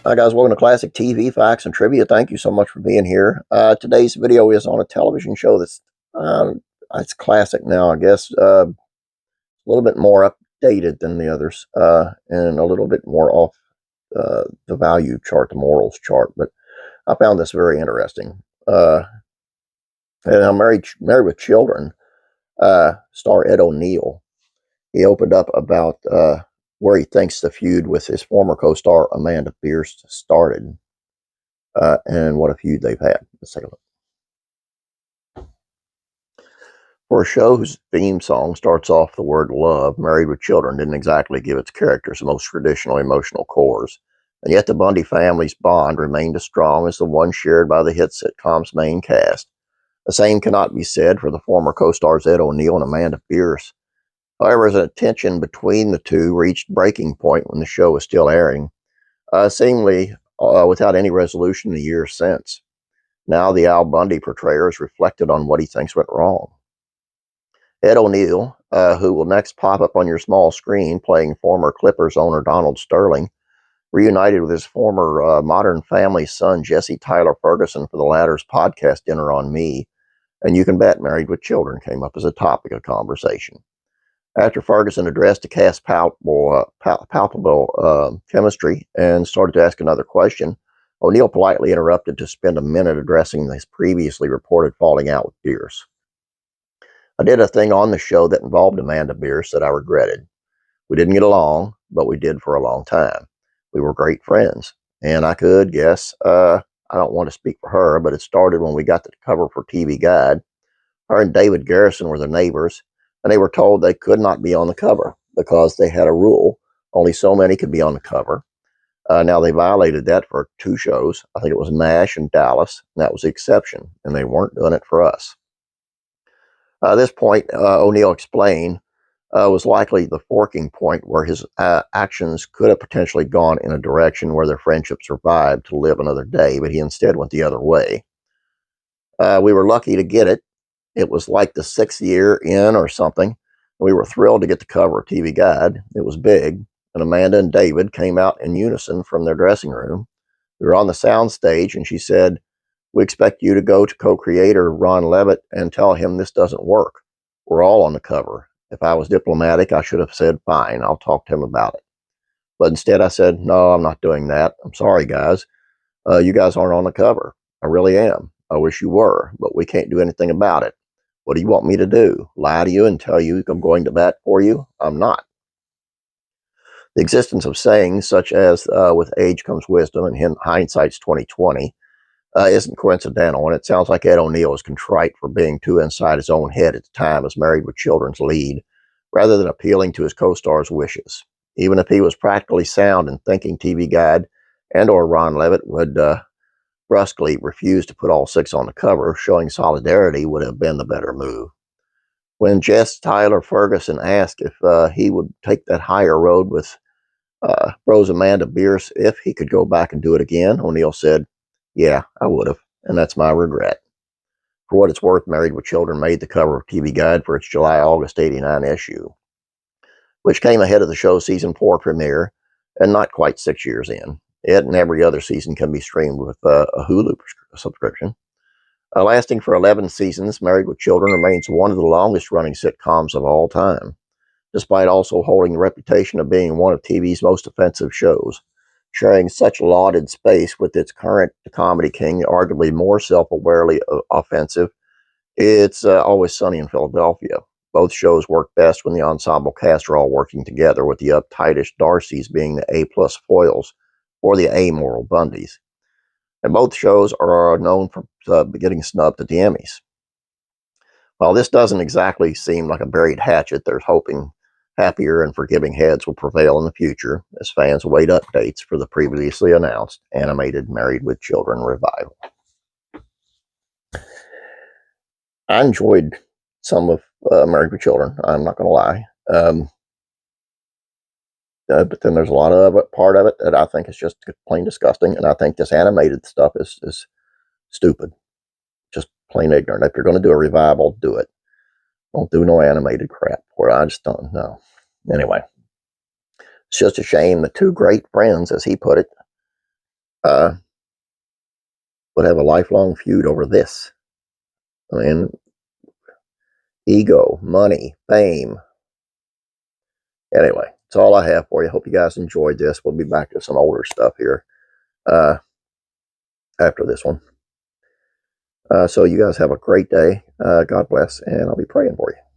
Hi guys, welcome to Classic TV Facts and Trivia. Thank you so much for being here. Today's video is on a television show that's it's classic now, I guess. A little bit more updated than the others, and a little bit more off the value chart, the morals chart. But I found this very interesting. And I'm married with children. Star Ed O'Neill. He opened up about where he thinks the feud with his former co-star Amanda Bearse started, and what a feud they've had. Let's take a look. For a show whose theme song starts off the word love, Married with Children didn't exactly give its characters the most traditional emotional cores, and yet the Bundy family's bond remained as strong as the one shared by the hit sitcom's main cast. The same cannot be said for the former co-stars Ed O'Neill and Amanda Bearse. However, the tension between the two reached breaking point when the show was still airing, seemingly without any resolution in the years since. Now the Al Bundy portrayer has reflected on what he thinks went wrong. Ed O'Neill, who will next pop up on your small screen playing former Clippers owner Donald Sterling, reunited with his former Modern Family son Jesse Tyler Ferguson for the latter's podcast Dinner on Me, and you can bet Married with Children came up as a topic of conversation. After Ferguson addressed the cast's palpable chemistry and started to ask another question, O'Neill politely interrupted to spend a minute addressing his previously reported falling out with Bearse. I did a thing on the show that involved Amanda Bearse that I regretted. We didn't get along, but we did for a long time. We were great friends, and I could guess, I don't want to speak for her, but it started when we got the cover for TV Guide. Her and David Garrison were the neighbors, and they were told they could not be on the cover because they had a rule. Only so many could be on the cover. Now, they violated that for 2 shows. I think it was MASH and Dallas, and that was the exception, and they weren't doing it for us. At this point, O'Neill explained, was likely the forking point where his actions could have potentially gone in a direction where their friendship survived to live another day, but he instead went the other way. We were lucky to get it. It was like the 6th year in or something. We were thrilled to get the cover of TV Guide. It was big, and Amanda and David came out in unison from their dressing room. We were on the sound stage, and she said, "We expect you to go to co-creator Ron Levitt and tell him this doesn't work. We're all on the cover." If I was diplomatic, I should have said, "Fine, I'll talk to him about it." But instead I said, "No, I'm not doing that. I'm sorry, guys. You guys aren't on the cover. I really am. I wish you were, but we can't do anything about it. What do you want me to do? Lie to you and tell you I'm going to bat for you? I'm not." The existence of sayings such as with age comes wisdom and hindsight's 2020 isn't coincidental, and it sounds like Ed O'Neill is contrite for being too inside his own head at the time as Married with Children's lead, rather than appealing to his co-star's wishes. Even if he was practically sound in thinking TV Guide and or Ron Levitt would brusquely refuse to put all 6 on the cover, showing solidarity would have been the better move. When Jess Tyler Ferguson asked if he would take that higher road with Rose Amanda Bearse if he could go back and do it again, O'Neill said, "Yeah, I would have, and that's my regret." For what it's worth, Married with Children made the cover of TV Guide for its July-August '89 issue, which came ahead of the show's season 4 premiere and not quite 6 years in. It and every other season can be streamed with a Hulu subscription. Lasting for 11 seasons, Married with Children remains one of the longest-running sitcoms of all time, despite also holding the reputation of being one of TV's most offensive shows. Sharing such lauded space with its current comedy king, arguably more self-awarely offensive, it's Always Sunny in Philadelphia. Both shows work best when the ensemble cast are all working together, with the uptightish Darcys being the A-plus foils or the amoral Bundys. And both shows are known for getting snubbed at the Emmys. While this doesn't exactly seem like a buried hatchet, there's hoping happier and forgiving heads will prevail in the future as fans await updates for the previously announced animated Married with Children revival. I enjoyed some of Married with Children, I'm not going to lie. But then there's a lot of part of it that I think is just plain disgusting, and I think this animated stuff is stupid. Just plain ignorant. If you're going to do a revival, do it. Don't do no animated crap, or I just don't know. Anyway, it's just a shame that 2 great friends, as he put it, would have a lifelong feud over this. I mean, ego, money, fame. Anyway, that's all I have for you. Hope you guys enjoyed this. We'll be back to some older stuff here after this one. So you guys have a great day. God bless, and I'll be praying for you.